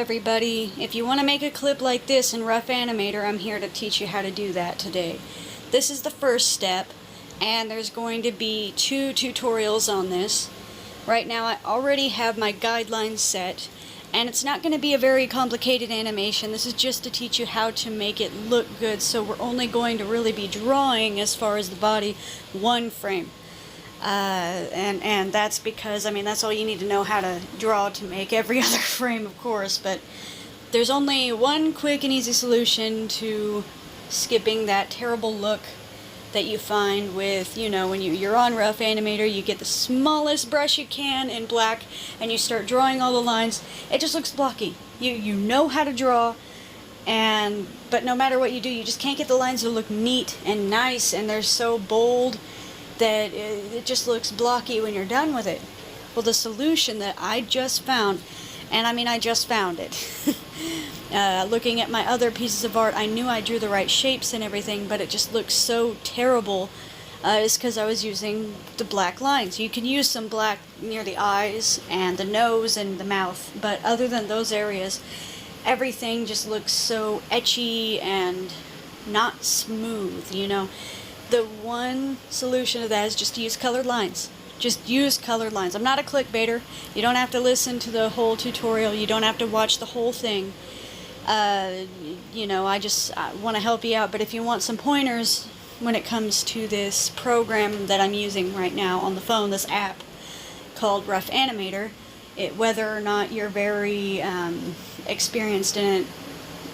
everybody. If you want to make a clip like this in Rough Animator, I'm here to teach you how to do that today. This is the first step, and there's going to be 2 tutorials on this. Right now I already have my guidelines set, and it's not going to be a very complicated animation. This is just to teach you how to make it look good, so we're only going to really be drawing, as far as the body, 1 frame. And that's because, I mean, that's all you need to know how to draw to make every other frame, of course, but there's only one quick and easy solution to skipping that terrible look that you find with, you know, when you're on Rough Animator, you get the smallest brush you can in black, and you start drawing all the lines. It just looks blocky. You know how to draw, but no matter what you do, you just can't get the lines to look neat and nice, and they're so bold that it just looks blocky when you're done with it. Well, the solution that I just found, and I mean I just found it, looking at my other pieces of art, I knew I drew the right shapes and everything, but it just looks so terrible, is because I was using the black lines. You can use some black near the eyes and the nose and the mouth, but other than those areas, everything just looks so etchy and not smooth, you know. The one solution to that is just to use colored lines. Just use colored lines. I'm not a clickbaiter. You don't have to listen to the whole tutorial. You don't have to watch the whole thing. You know, I want to help you out. But if you want some pointers when it comes to this program that I'm using right now on the phone, this app called Rough Animator, whether or not you're very experienced in it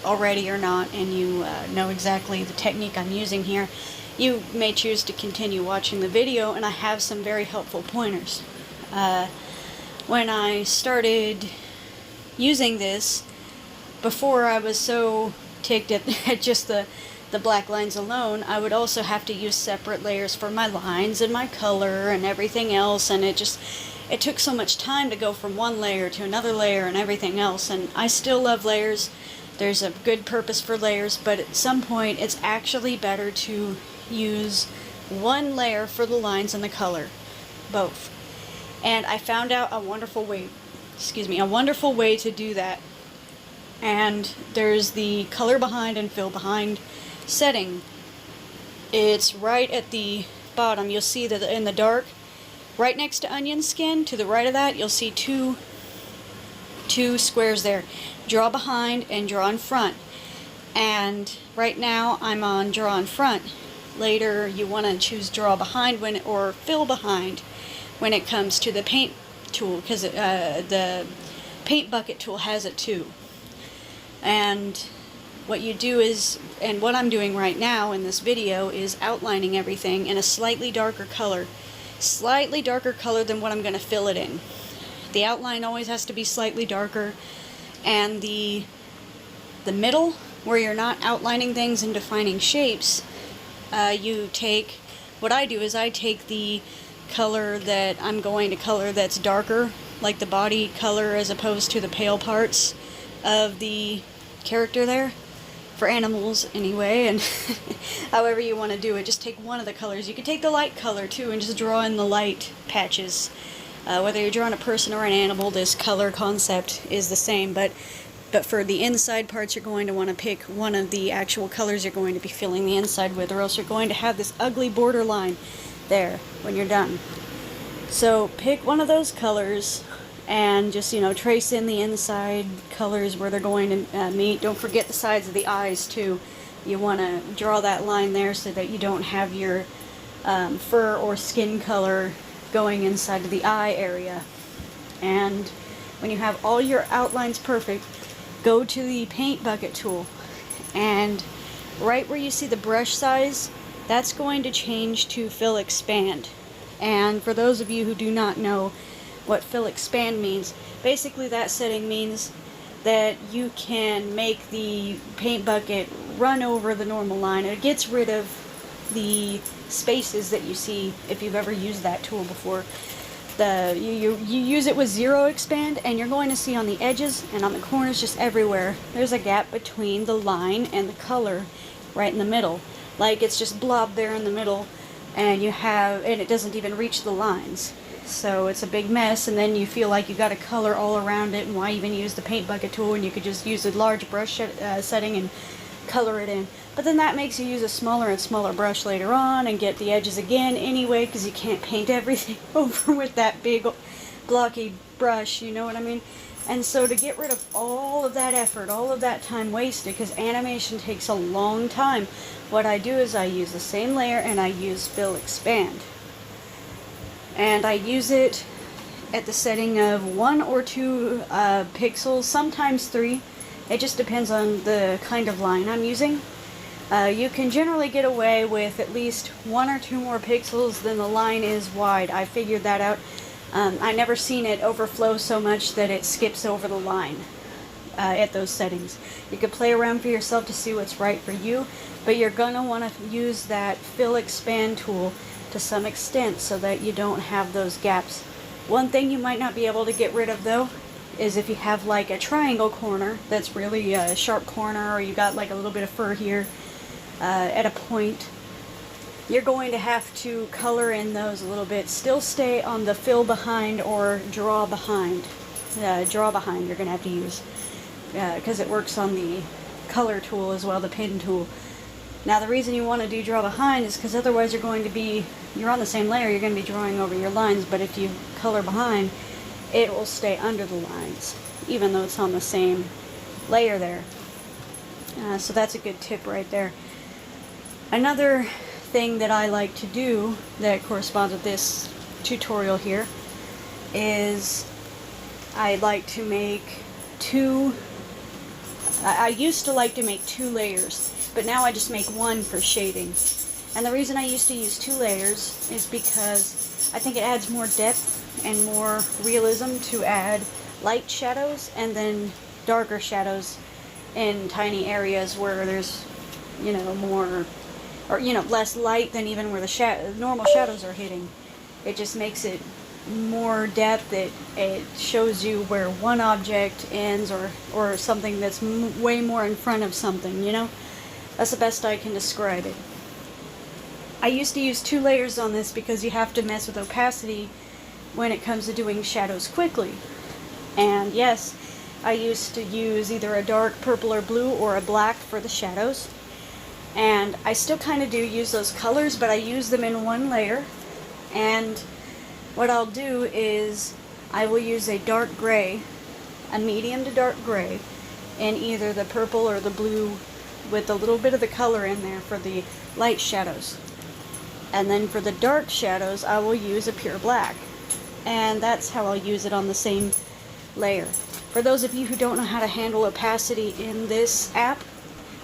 already or not, and you know exactly the technique I'm using here, you may choose to continue watching the video, and I have some very helpful pointers. When I started using this, before I was so ticked at just the black lines alone, I would also have to use separate layers for my lines and my color and everything else, and it took so much time to go from one layer to another layer and everything else, and I still love layers. There's a good purpose for layers, but at some point it's actually better to use one layer for the lines and the color, both. And I found out a wonderful way to do that. And there's the color behind and fill behind setting. It's right at the bottom. You'll see that in the dark, right next to onion skin, to the right of that, you'll see two squares there. Draw behind and draw in front. And right now I'm on draw in front. Later you want to choose draw behind or fill behind when it comes to the paint tool, because the paint bucket tool has it too. And what you do is, and what I'm doing right now in this video, is outlining everything in a slightly darker color than what I'm going to fill it in. The outline always has to be slightly darker, and the middle, where you're not outlining things and defining shapes, what I do is I take the color that I'm going to color that's darker, like the body color, as opposed to the pale parts of the character there, for animals anyway, and however you want to do it, just take one of the colors. You can take the light color too and just draw in the light patches. Whether you're drawing a person or an animal, this color concept is the same, but for the inside parts, you're going to want to pick one of the actual colors you're going to be filling the inside with, or else you're going to have this ugly border line there when you're done. So pick one of those colors and just, you know, trace in the inside colors where they're going to meet. Don't forget the sides of the eyes too. You want to draw that line there so that you don't have your fur or skin color going inside of the eye area. And when you have all your outlines perfect, go to the paint bucket tool, and right where you see the brush size, that's going to change to fill expand. And for those of you who do not know what fill expand means, basically that setting means that you can make the paint bucket run over the normal line. It gets rid of the spaces that you see if you've ever used that tool before. You use it with 0 expand, and you're going to see on the edges and on the corners, just everywhere, there's a gap between the line and the color right in the middle. Like it's just blob there in the middle, and it doesn't even reach the lines. so it's a big mess, and then you feel like you got to color all around it, and why even use the paint bucket tool when you could just use a large brush setting and color it in. But then that makes you use a smaller and smaller brush later on and get the edges again anyway, because you can't paint everything over with that big blocky brush, you know what I mean? And so to get rid of all of that effort, all of that time wasted, because animation takes a long time, what I do is I use the same layer and I use fill expand. And I use it at the setting of 1 or 2 pixels, sometimes 3. It just depends on the kind of line I'm using. You can generally get away with at least 1 or 2 more pixels than the line is wide. I figured that out. I never seen it overflow so much that it skips over the line at those settings. You could play around for yourself to see what's right for you, but you're going to want to use that fill expand tool to some extent so that you don't have those gaps. One thing you might not be able to get rid of though is if you have like a triangle corner that's really a sharp corner, or you got like a little bit of fur here at a point, you're going to have to color in those a little bit. Still stay on the fill behind or draw behind. Draw behind you're going to have to use because it works on the color tool as well, the pen tool. Now the reason you want to do draw behind is because otherwise you're on the same layer, you're going to be drawing over your lines, but if you color behind, it will stay under the lines, even though it's on the same layer there. So that's a good tip right there. Another thing that I like to do that corresponds with this tutorial here is I like to make I used to like to make 2 layers, but now I just make 1 for shading. And the reason I used to use 2 layers is because I think it adds more depth and more realism to add light shadows and then darker shadows in tiny areas where there's, you know, more, or, you know, less light than even where the normal shadows are hitting. It just makes it more depth. It shows you where one object ends, or something that's way more in front of something, you know? That's the best I can describe it. I used to use 2 layers on this because you have to mess with opacity when it comes to doing shadows quickly. And yes, I used to use either a dark purple or blue or a black for the shadows. And I still kind of do use those colors, but I use them in 1 layer. And what I'll do is I will use a dark gray, a medium to dark gray, in either the purple or the blue with a little bit of the color in there for the light shadows. And then for the dark shadows, I will use a pure black. And that's how I'll use it on the same layer. For those of you who don't know how to handle opacity in this app,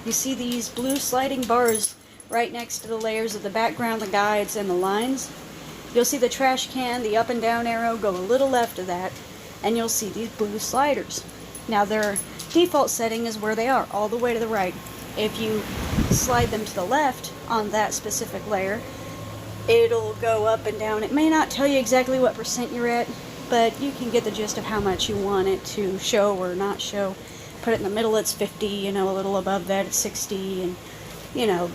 you see these blue sliding bars right next to the layers of the background, the guides, and the lines. You'll see the trash can, the up and down arrow go a little left of that, and you'll see these blue sliders. Now their default setting is where they are, all the way to the right. If you slide them to the left on that specific layer, it'll go up and down. It may not tell you exactly what % you're at, but you can get the gist of how much you want it to show or not show. Put it in the middle, it's 50, you know, a little above that, it's 60, and, you know,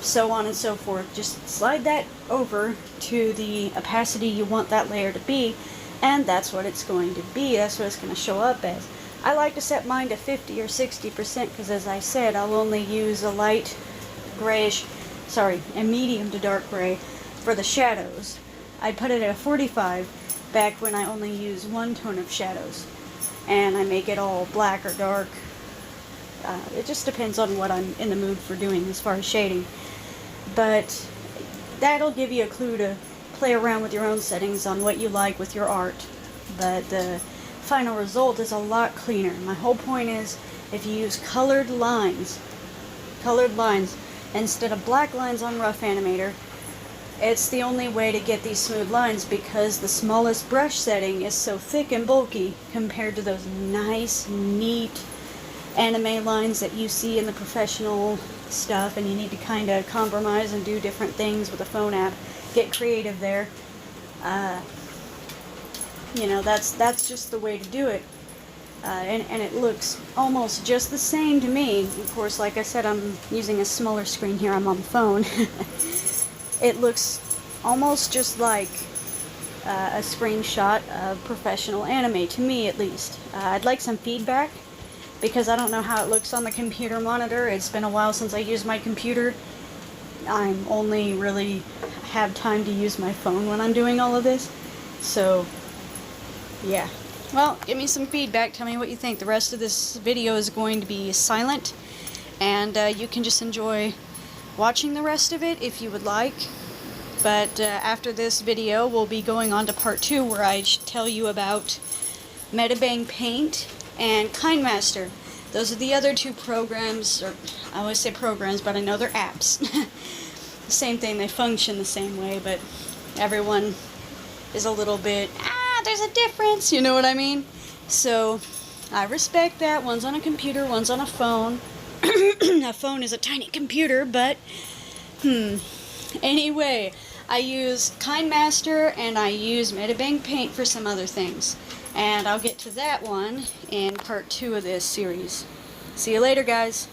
so on and so forth. Just slide that over to the opacity you want that layer to be, and that's what it's going to be. That's what it's going to show up as. I like to set mine to 50 or 60% because, as I said, I'll only use a light grayish, a medium to dark gray for the shadows. I put it at a 45 back when I only use 1 tone of shadows, and I make it all black or dark. It just depends on what I'm in the mood for doing as far as shading. But that'll give you a clue to play around with your own settings on what you like with your art. But the final result is a lot cleaner. My whole point is, if you use colored lines instead of black lines on Rough Animator, it's the only way to get these smooth lines, because the smallest brush setting is so thick and bulky compared to those nice, neat anime lines that you see in the professional stuff, and you need to kind of compromise and do different things with a phone app. Get creative there. You know, that's just the way to do it. And it looks almost just the same to me. Of course, like I said, I'm using a smaller screen here. I'm on the phone. It looks almost just like a screenshot of professional anime, to me at least. I'd like some feedback, because I don't know how it looks on the computer monitor. It's been a while since I used my computer. I'm only really have time to use my phone when I'm doing all of this. So, yeah. Well, give me some feedback. Tell me what you think. The rest of this video is going to be silent, and you can just enjoy watching the rest of it if you would like. But after this video, we'll be going on to part 2, where I tell you about Medibang Paint and Kinemaster. Those are the other 2 programs, or I always say programs, but I know they're apps. The same thing, they function the same way, but everyone is a little bit, there's a difference, you know what I mean? So, I respect that. One's on a computer, one's on a phone. A phone is a tiny computer, but, Anyway, I use Kinemaster and I use Medibang Paint for some other things. And I'll get to that one in part 2 of this series. See you later, guys.